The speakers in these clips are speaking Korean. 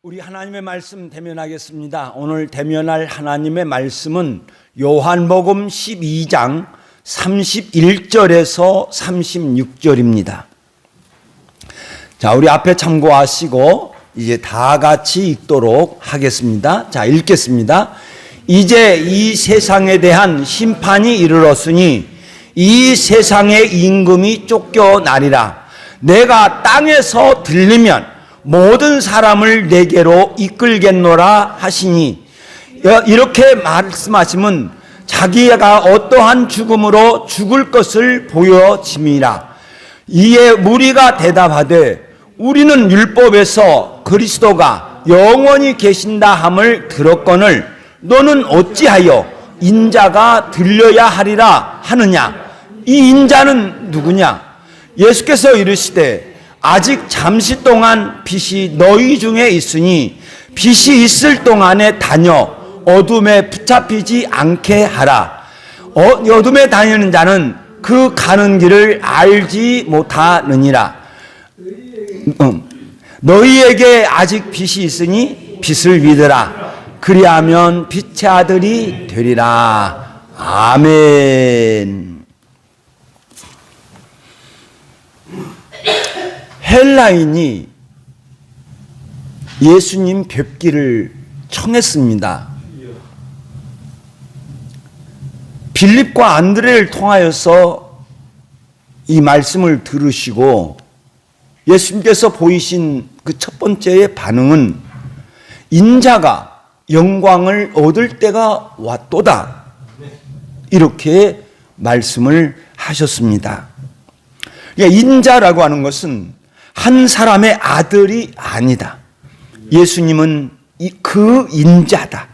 우리 하나님의 말씀 대면하겠습니다. 오늘 대면할 하나님의 말씀은 요한복음 12장 31절에서 36절입니다. 자, 우리 앞에 참고하시고 이제 다 같이 읽도록 하겠습니다. 자, 읽겠습니다. 이제 이 세상에 대한 심판이 이르렀으니 이 세상의 임금이 쫓겨나리라. 내가 땅에서 들리면 모든 사람을 내게로 이끌겠노라 하시니, 이렇게 말씀하시면 자기가 어떠한 죽음으로 죽을 것을 보여짐이라. 이에 무리가 대답하되 우리는 율법에서 그리스도가 영원히 계신다 함을 들었거늘 너는 어찌하여 인자가 들려야 하리라 하느냐. 이 인자는 누구냐? 예수께서 이르시되 아직 잠시 동안 빛이 너희 중에 있으니 빛이 있을 동안에 다녀 어둠에 붙잡히지 않게 하라. 어둠에 다니는 자는 그 가는 길을 알지 못하느니라. 너희에게 아직 빛이 있으니 빛을 믿으라. 그리하면 빛의 아들이 되리라. 아멘. 헬라인이 예수님 뵙기를 청했습니다. 빌립과 안드레를 통하여서 이 말씀을 들으시고 예수님께서 보이신 그 첫 번째의 반응은 인자가 영광을 얻을 때가 왔도다, 이렇게 말씀을 하셨습니다. 인자라고 하는 것은 한 사람의 아들이 아니다. 예수님은 그 인자다.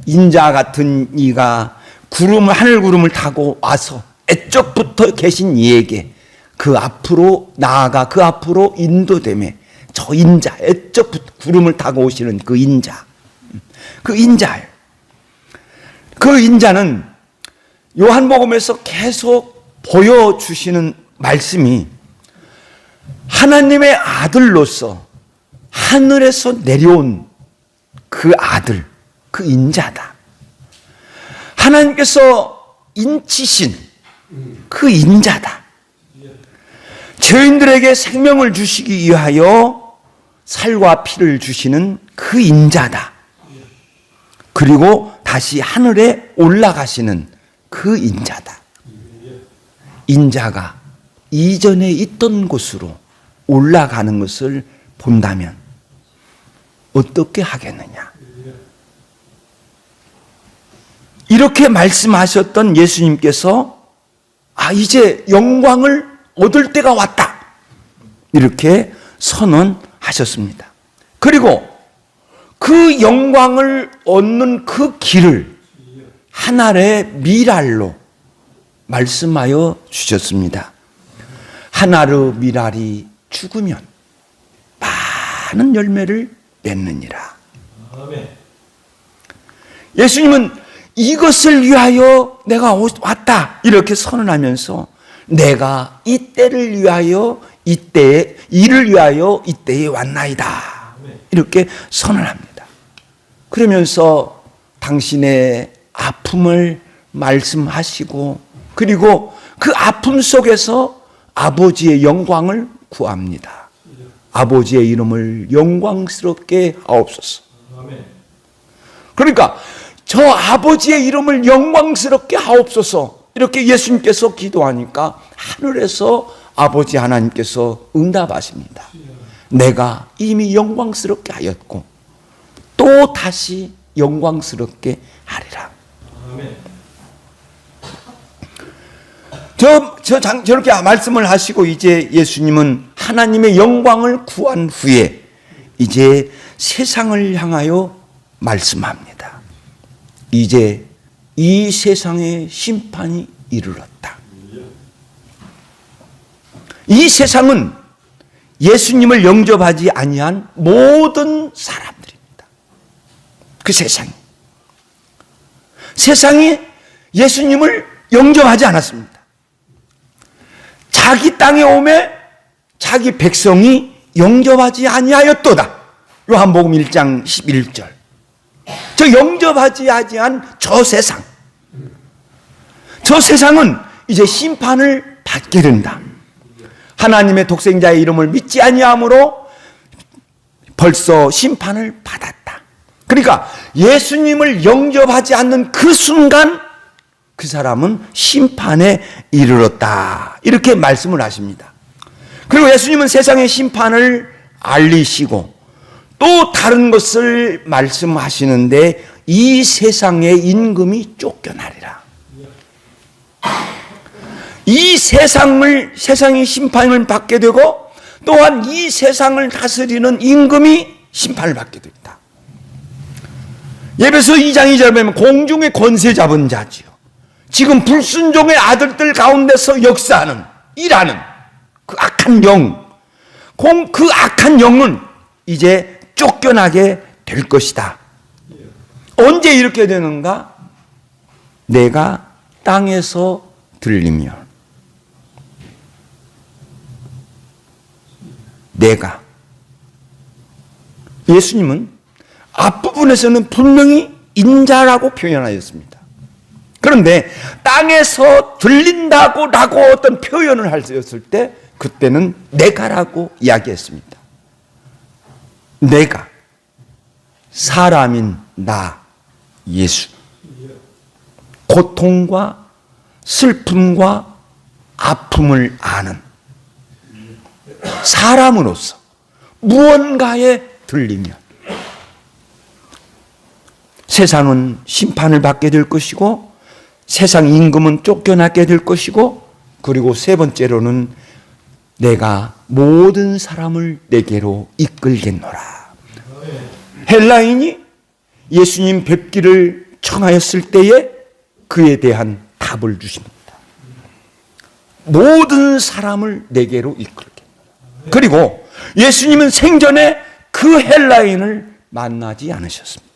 인자 같은 이가 하늘 구름을 타고 와서 애적부터 계신 이에게 그 앞으로 나아가 그 앞으로 인도되매 저 인자, 애적부터 구름을 타고 오시는 그 인자, 그 인자예요. 그 인자는 요한복음에서 계속 보여주시는 말씀이 하나님의 아들로서 하늘에서 내려온 그 아들, 그 인자다. 하나님께서 인치신 그 인자다. 죄인들에게 생명을 주시기 위하여 살과 피를 주시는 그 인자다. 그리고 다시 하늘에 올라가시는 그 인자다. 인자가 이전에 있던 곳으로 올라가는 것을 본다면 어떻게 하겠느냐? 이렇게 말씀하셨던 예수님께서 이제 영광을 얻을 때가 왔다, 이렇게 선언하셨습니다. 그리고 그 영광을 얻는 그 길을 하늘의 미랄로 말씀하여 주셨습니다. 하나르 미랄이 죽으면 많은 열매를 맺느니라. 예수님은 이것을 위하여 내가 왔다, 이렇게 선언하면서 내가 이때를 위하여 이를 위하여 이때에 왔나이다, 이렇게 선언합니다. 그러면서 당신의 아픔을 말씀하시고 그리고 그 아픔 속에서 아버지의 영광을 구합니다. 아버지의 이름을 영광스럽게 하옵소서. 그러니까 저 아버지의 이름을 영광스럽게 하옵소서, 이렇게 예수님께서 기도하니까 하늘에서 아버지 하나님께서 응답하십니다. 내가 이미 영광스럽게 하였고 또 다시 영광스럽게 하리라. 저렇게 말씀을 하시고 이제 예수님은 하나님의 영광을 구한 후에 이제 세상을 향하여 말씀합니다. 이제 이 세상의 심판이 이르렀다. 이 세상은 예수님을 영접하지 아니한 모든 사람들입니다. 그 세상이 예수님을 영접하지 않았습니다. 자기 땅에 오매 자기 백성이 영접하지 아니하였도다. 요한복음 1장 11절. 저 영접하지 아니한 저 세상. 저 세상은 이제 심판을 받게 된다. 하나님의 독생자의 이름을 믿지 아니함으로 벌써 심판을 받았다. 그러니까 예수님을 영접하지 않는 그 순간 그 사람은 심판에 이르렀다. 이렇게 말씀을 하십니다. 그리고 예수님은 세상의 심판을 알리시고 또 다른 것을 말씀하시는데 이 세상의 임금이 쫓겨나리라. 이 세상이 심판을 받게 되고 또한 이 세상을 다스리는 임금이 심판을 받게 됩니다. 에베소 2장 2절 보면 공중의 권세 잡은 자지요. 지금 불순종의 아들들 가운데서 역사하는, 일하는 그 악한 영, 그 악한 영은 이제 쫓겨나게 될 것이다. 언제 이렇게 되는가? 내가 땅에서 들리면. 내가. 예수님은 앞부분에서는 분명히 인자라고 표현하였습니다. 그런데 땅에서 들린다고 라고 어떤 표현을 하였을 때 그때는 내가라고 이야기했습니다. 내가 사람인 나 예수, 고통과 슬픔과 아픔을 아는 사람으로서 무언가에 들리면 세상은 심판을 받게 될 것이고 세상 임금은 쫓겨나게 될 것이고 그리고 세 번째로는 내가 모든 사람을 내게로 이끌겠노라. 헬라인이 예수님 뵙기를 청하였을 때에 그에 대한 답을 주십니다. 모든 사람을 내게로 이끌겠노라. 그리고 예수님은 생전에 그 헬라인을 만나지 않으셨습니다.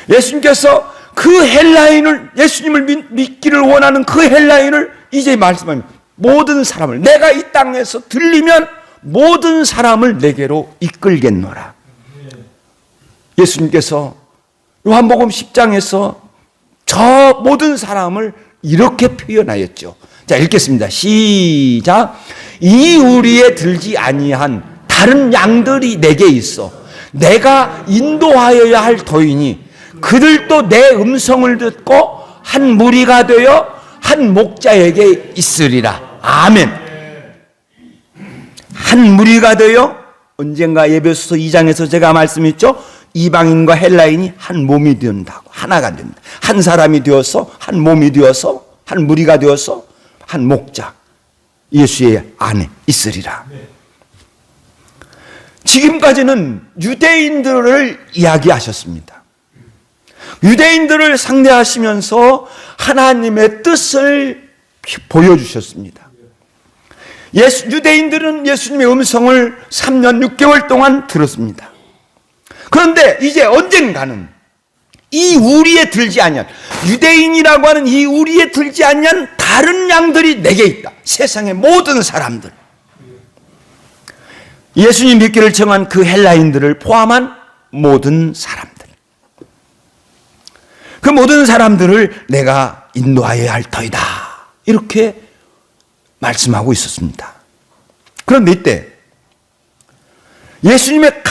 예수님께서 그 헬라인을, 예수님을 믿기를 원하는 그 헬라인을 이제 말씀합니다. 모든 사람을, 내가 이 땅에서 들리면 모든 사람을 내게로 이끌겠노라. 예수님께서 요한복음 10장에서 저 모든 사람을 이렇게 표현하였죠. 자, 읽겠습니다. 시작. 이 우리에 들지 아니한 다른 양들이 내게 있어 내가 인도하여야 할 터이니 그들도 내 음성을 듣고 한 무리가 되어 한 목자에게 있으리라. 아멘. 한 무리가 되어 언젠가 에베소서 2장에서 제가 말씀했죠. 이방인과 헬라인이 한 몸이 된다고, 하나가 된다. 한 사람이 되어서 한 몸이 되어서 한 무리가 되어서 한 목자 예수의 안에 있으리라. 지금까지는 유대인들을 이야기하셨습니다. 유대인들을 상대하시면서 하나님의 뜻을 보여주셨습니다. 유대인들은 예수님의 음성을 3년 6개월 동안 들었습니다. 그런데 이제 언젠가는 이 우리에 들지 아니한, 유대인이라고 하는 이 우리에 들지 아니한 다른 양들이 내게 있다. 세상의 모든 사람들, 예수님 믿기를 청한 그 헬라인들을 포함한 모든 사람들, 그 모든 사람들을 내가 인도하여야 할 터이다. 이렇게 말씀하고 있었습니다. 그런데 이때 예수님의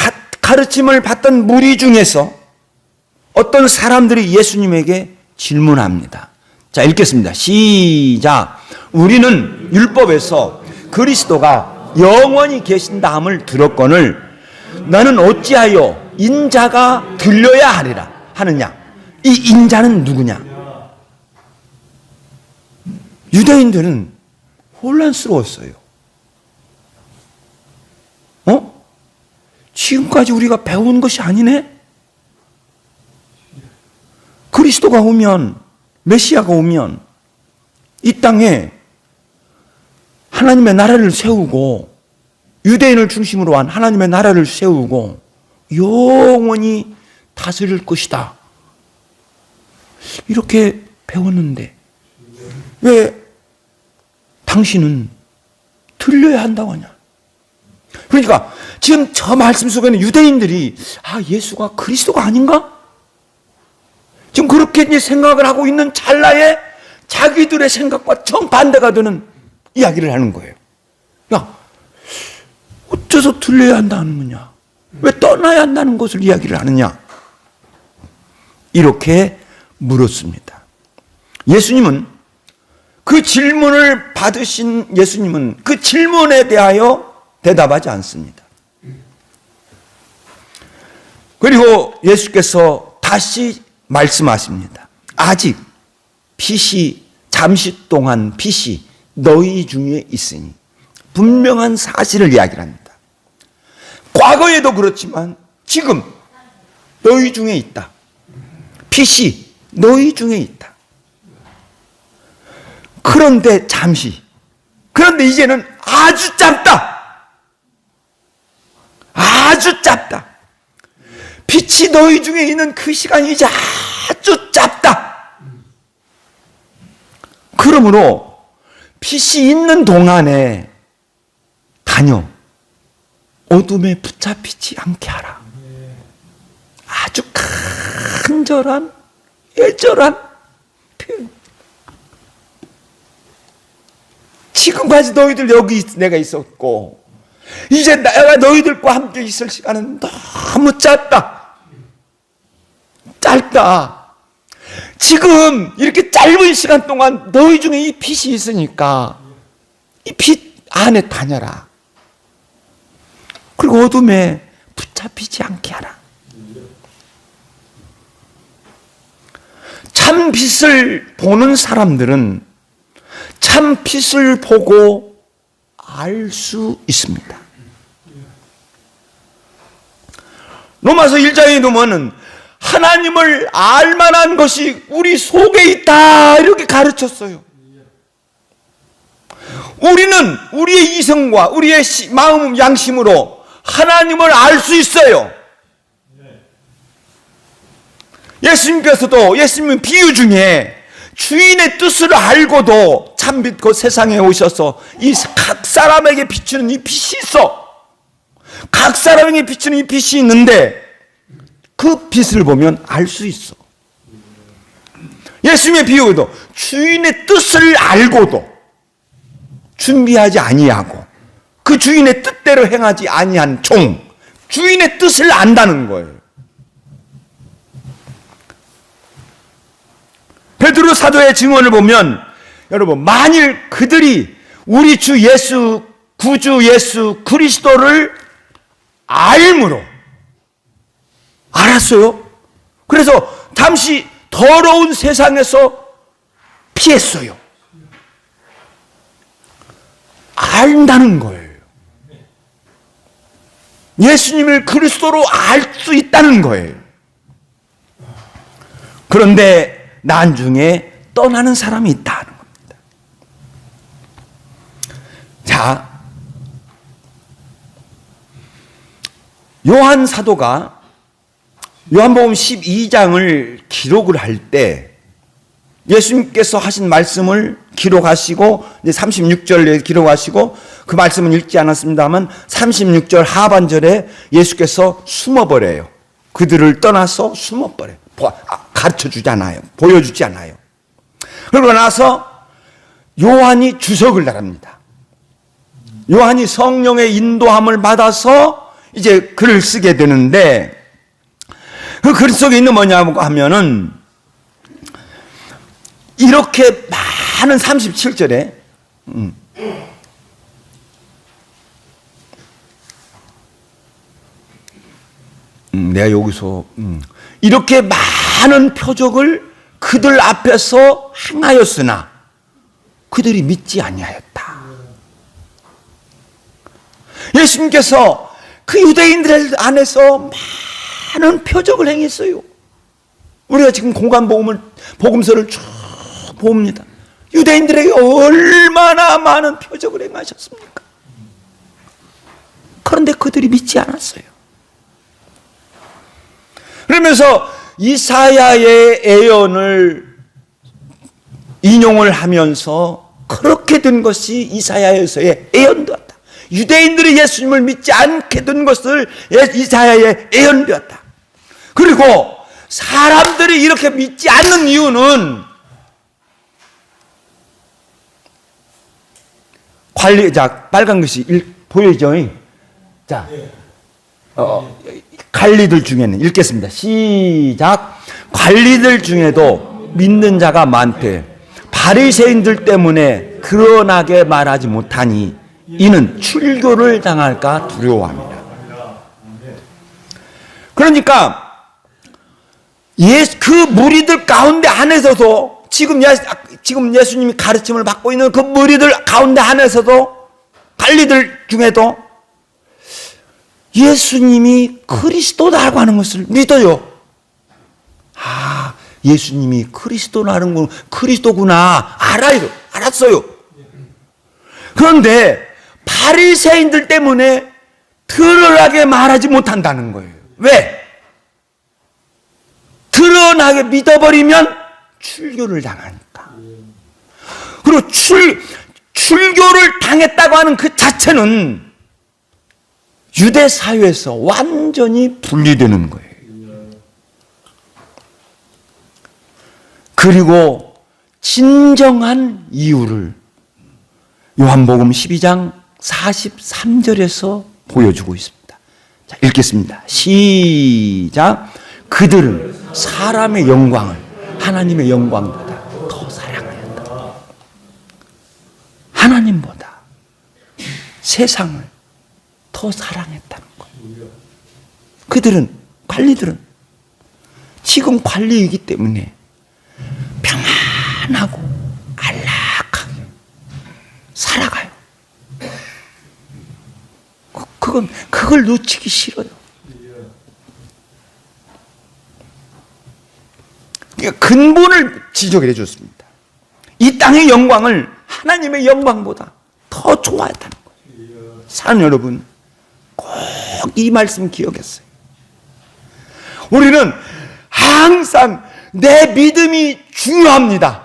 가르침을 받던 무리 중에서 어떤 사람들이 예수님에게 질문합니다. 자, 읽겠습니다. 시작. 우리는 율법에서 그리스도가 영원히 계신다함을 들었거늘 너는 어찌하여 인자가 들려야 하리라 하느냐. 이 인자는 누구냐? 유대인들은 혼란스러웠어요. 지금까지 우리가 배운 것이 아니네? 그리스도가 오면, 메시아가 오면 이 땅에 하나님의 나라를 세우고, 유대인을 중심으로 한 하나님의 나라를 세우고 영원히 다스릴 것이다. 이렇게 배웠는데 왜 당신은 들려야 한다고 하냐? 그러니까 지금 저 말씀 속에는 유대인들이 예수가 그리스도가 아닌가? 지금 그렇게 이제 생각을 하고 있는 찰나에 자기들의 생각과 정반대가 되는 이야기를 하는 거예요. 야, 어째서 들려야 한다는 거냐? 왜 떠나야 한다는 것을 이야기를 하느냐? 이렇게 물었습니다. 예수님은 그 질문을 받으신 예수님은 그 질문에 대하여 대답하지 않습니다. 그리고 예수께서 다시 말씀하십니다. 아직 빛이 잠시 동안 빛이 너희 중에 있으니 분명한 사실을 이야기합니다. 과거에도 그렇지만 지금 너희 중에 있다. 빛이 너희 중에 있다. 그런데 잠시, 그런데 이제는 아주 짧다. 아주 짧다. 빛이 너희 중에 있는 그 시간이 이제 아주 짧다. 그러므로 빛이 있는 동안에 다녀 어둠에 붙잡히지 않게 하라. 아주 간절한 애절한 표현. 지금까지 너희들 여기 내가 있었고 이제 내가 너희들과 함께 있을 시간은 너무 짧다. 지금 이렇게 짧은 시간 동안 너희 중에 이 빛이 있으니까 이 빛 안에 다녀라. 그리고 어둠에 붙잡히지 않게 하라. 참 빛을 보는 사람들은 참 빛을 보고 알 수 있습니다. 로마서 1장에 보면은 하나님을 알 만한 것이 우리 속에 있다 이렇게 가르쳤어요. 우리는 우리의 이성과 우리의 마음 양심으로 하나님을 알 수 있어요. 예수님은 비유 중에 주인의 뜻을 알고도 참빛 그 세상에 오셔서 이 각 사람에게 비추는 이 빛이 있어. 각 사람에게 비추는 이 빛이 있는데 그 빛을 보면 알 수 있어. 예수님의 비유에도 주인의 뜻을 알고도 준비하지 아니하고 그 주인의 뜻대로 행하지 아니한 종, 주인의 뜻을 안다는 거예요. 베드로 사도의 증언을 보면 여러분 만일 그들이 우리 주 예수 구주 예수 그리스도를 알므로 알았어요. 그래서 잠시 더러운 세상에서 피했어요. 안다는 거예요. 예수님을 그리스도로 알 수 있다는 거예요. 그런데 나중에 떠나는 사람이 있다는 겁니다. 자, 요한 사도가 요한복음 12장을 기록을 할 때 예수님께서 하신 말씀을 기록하시고 이제 36절에 기록하시고 그 말씀은 읽지 않았습니다만 36절 하반절에 예수께서 숨어버려요. 그들을 떠나서 숨어버려요. 가르쳐주지 않아요. 보여주지 않아요. 그러고 나서 요한이 주석을 달합니다. 요한이 성령의 인도함을 받아서 이제 글을 쓰게 되는데 그 글 속에 있는 뭐냐고 하면은 이렇게 많은 37절에 내가 여기서 이렇게 많은 표적을 그들 앞에서 행하였으나 그들이 믿지 아니하였다. 예수님께서 그 유대인들 안에서 많은 표적을 행했어요. 우리가 지금 복음서를 쭉 봅니다. 유대인들에게 얼마나 많은 표적을 행하셨습니까? 그런데 그들이 믿지 않았어요. 그러면서 이사야의 예언을 인용을 하면서 그렇게 된 것이 이사야에서의 예언 같다. 유대인들이 예수님을 믿지 않게 된 것을 이사야에 예언되었다. 그리고 사람들이 이렇게 믿지 않는 이유는 자, 빨간 것이 보이죠? 자, 관리들 중에는 읽겠습니다. 시작. 관리들 중에도 믿는 자가 많되 바리새인들 때문에 드러나게 말하지 못하니 이는 출교를 당할까 두려워합니다. 그러니까 그 무리들 가운데 안에서도 지금 예수님이 가르침을 받고 있는 그 무리들 가운데 안에서도 관리들 중에도 예수님이 그리스도다라고 하는 것을 믿어요. 아, 예수님이 그리스도라는 건 그리스도구나 알았어요. 그런데 바리새인들 때문에 드러나게 말하지 못한다는 거예요. 왜? 드러나게 믿어버리면 출교를 당하니까. 그리고 출교를 당했다고 하는 그 자체는 유대 사회에서 완전히 분리되는 거예요. 그리고 진정한 이유를 요한복음 12장 43절에서 보여주고 있습니다. 자, 읽겠습니다. 시작. 그들은 사람의 영광을 하나님의 영광보다 더 사랑하였다. 하나님보다 세상을 더 사랑했다는 거예요. 그들은, 관리들은 지금 관리이기 때문에 평안하고 안락하게 살아가요. 그걸 놓치기 싫어요. 그러니까 근본을 지적을 해줬습니다. 이 땅의 영광을 하나님의 영광보다 더 좋아했다는 거예요. 사랑하는 여러분, 꼭 이 말씀 기억했어요. 우리는 항상 내 믿음이 중요합니다.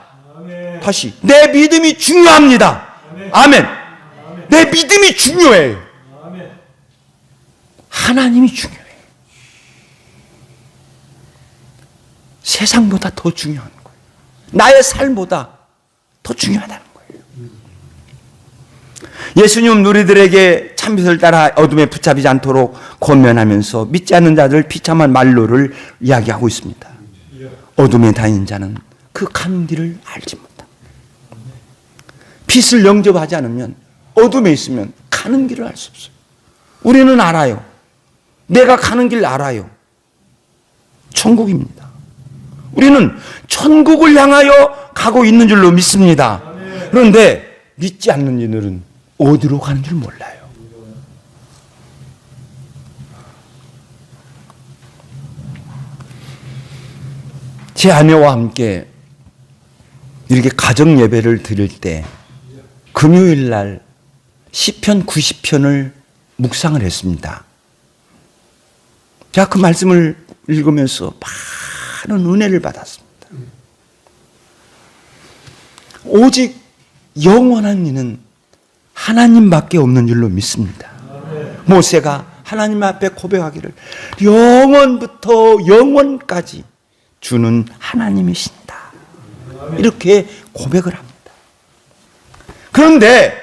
다시, 내 믿음이 중요합니다. 아멘. 내 믿음이 중요해요. 하나님이 중요해요. 세상보다 더 중요한 거예요. 나의 삶보다 더 중요하다는 거예요. 예수님 누리들에게 참빛을 따라 어둠에 붙잡히지 않도록 권면하면서 믿지 않는 자들 비참한 말로를 이야기하고 있습니다. 어둠에 다니는 자는 그 가는 길을 알지 못한다. 빛을 영접하지 않으면, 어둠에 있으면 가는 길을 알 수 없어요. 우리는 알아요. 내가 가는 길 알아요. 천국입니다. 우리는 천국을 향하여 가고 있는 줄로 믿습니다. 그런데 믿지 않는 이들은 어디로 가는 줄 몰라요. 제 아내와 함께 이렇게 가정 예배를 드릴 때 금요일 날 시편 90편을 묵상을 했습니다. 제가 그 말씀을 읽으면서 많은 은혜를 받았습니다. 오직 영원한 이는 하나님밖에 없는 줄로 믿습니다. 모세가 하나님 앞에 고백하기를 영원부터 영원까지 주는 하나님이신다, 이렇게 고백을 합니다. 그런데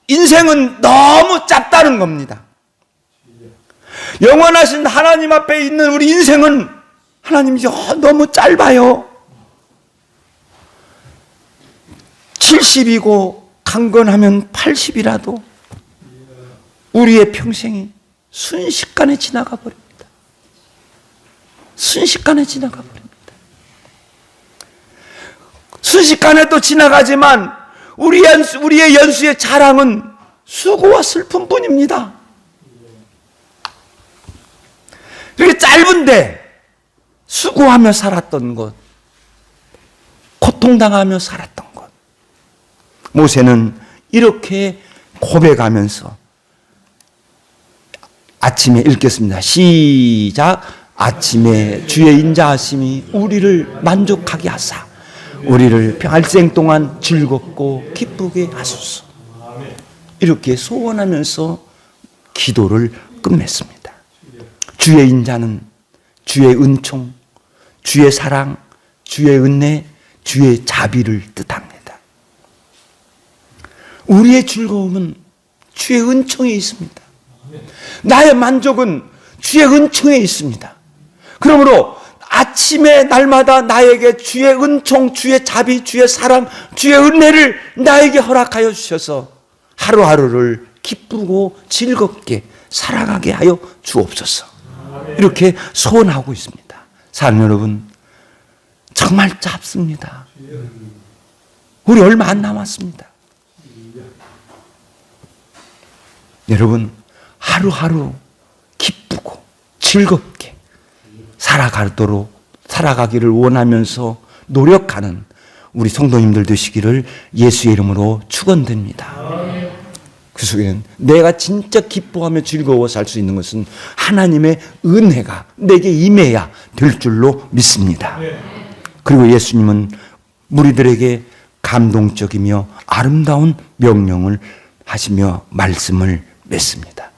인생은 너무 짧다는 겁니다. 영원하신 하나님 앞에 있는 우리 인생은 하나님이 너무 짧아요. 70이고 강건하면 80이라도 우리의 평생이 순식간에 지나가 버립니다. 순식간에 지나가 버립니다. 순식간에 또 지나가지만 우리의 연수의 자랑은 수고와 슬픔뿐입니다. 이렇게 짧은데 수고하며 살았던 것, 고통당하며 살았던 것, 모세는 이렇게 고백하면서 아침에 읽겠습니다. 시작. 아침에 주의 인자하심이 우리를 만족하게 하사 우리를 평생 동안 즐겁고 기쁘게 하소서. 이렇게 소원하면서 기도를 끝맺습니다. 주의 인자는 주의 은총, 주의 사랑, 주의 은혜, 주의 자비를 뜻합니다. 우리의 즐거움은 주의 은총에 있습니다. 나의 만족은 주의 은총에 있습니다. 그러므로 아침에 날마다 나에게 주의 은총, 주의 자비, 주의 사랑, 주의 은혜를 나에게 허락하여 주셔서 하루하루를 기쁘고 즐겁게 살아가게 하여 주옵소서. 이렇게 소원하고 있습니다. 사랑 여러분, 정말 짧습니다. 우리 얼마 안 남았습니다. 여러분, 하루하루 기쁘고 즐겁게 살아가기를 원하면서 노력하는 우리 성도님들 되시기를 예수의 이름으로 축원드립니다. 그 속에는 내가 진짜 기뻐하며 즐거워 살 수 있는 것은 하나님의 은혜가 내게 임해야 될 줄로 믿습니다. 그리고 예수님은 무리들에게 감동적이며 아름다운 명령을 하시며 말씀을 맺습니다.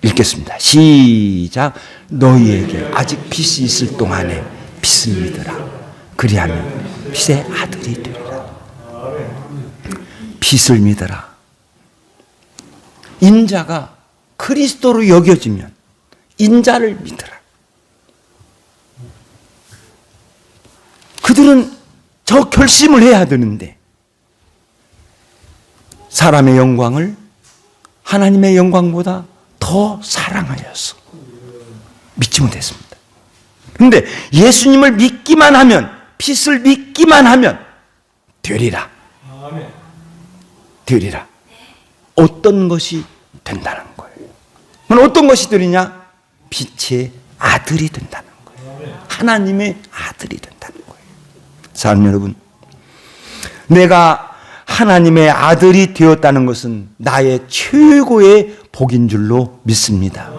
읽겠습니다. 시작. 너희에게 아직 빛이 있을 동안에 빛을 믿으라. 그리하면 빛의 아들이 되리라. 빛을 믿으라. 인자가 그리스도로 여겨지면 인자를 믿으라. 그들은 저 결심을 해야 되는데 사람의 영광을 하나님의 영광보다 더 사랑하여서 믿지 못했습니다. 그런데 예수님을 믿기만 하면, 빛을 믿기만 하면 되리라. 되리라. 어떤 것이 된다는 거예요. 어떤 것이 되리냐? 빛의 아들이 된다는 거예요. 하나님의 아들이 된다는 거예요. 사랑하는 여러분, 내가 하나님의 아들이 되었다는 것은 나의 최고의 복인 줄로 믿습니다.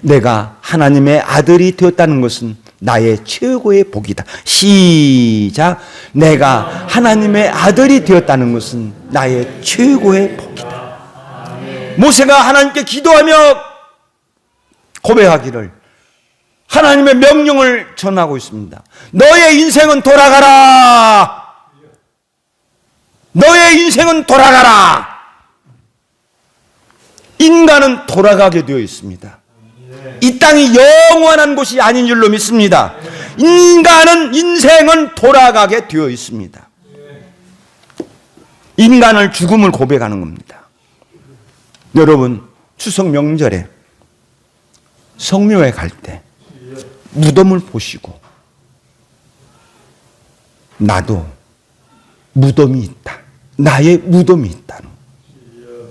내가 하나님의 아들이 되었다는 것은 나의 최고의 복이다. 시작. 내가 하나님의 아들이 되었다는 것은 나의 최고의 복이다. 모세가 하나님께 기도하며 고백하기를 하나님의 명령을 전하고 있습니다. 너의 인생은 돌아가라. 너의 인생은 돌아가라. 인간은 돌아가게 되어 있습니다. 이 땅이 영원한 곳이 아닌 줄로 믿습니다. 인생은 돌아가게 되어 있습니다. 인간을 죽음을 고백하는 겁니다. 여러분, 추석 명절에 성묘에 갈 때 무덤을 보시고 나도 무덤이 있다. 나의 무덤이 있다는,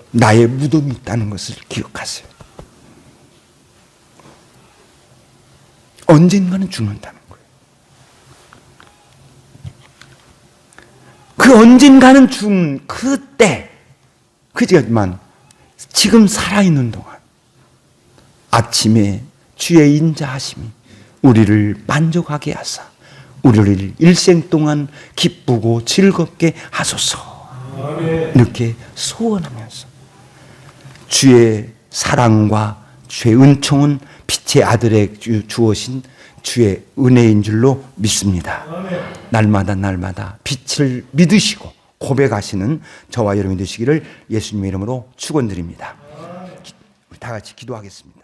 나의 무덤이 있다는 것을 기억하세요. 언젠가는 죽는다는 거예요. 그 언젠가는 죽는 그때, 그지만 지금 살아있는 동안 아침에 주의 인자하심이 우리를 만족하게 하사 우리를 일생 동안 기쁘고 즐겁게 하소서. 이렇게 소원하면서 주의 사랑과 주의 은총은 빛의 아들에 주어진 주의 은혜인 줄로 믿습니다. 날마다 빛을 믿으시고 고백하시는 저와 여러분이 되시기를 예수님의 이름으로 축원드립니다. 우리 다 같이 기도하겠습니다.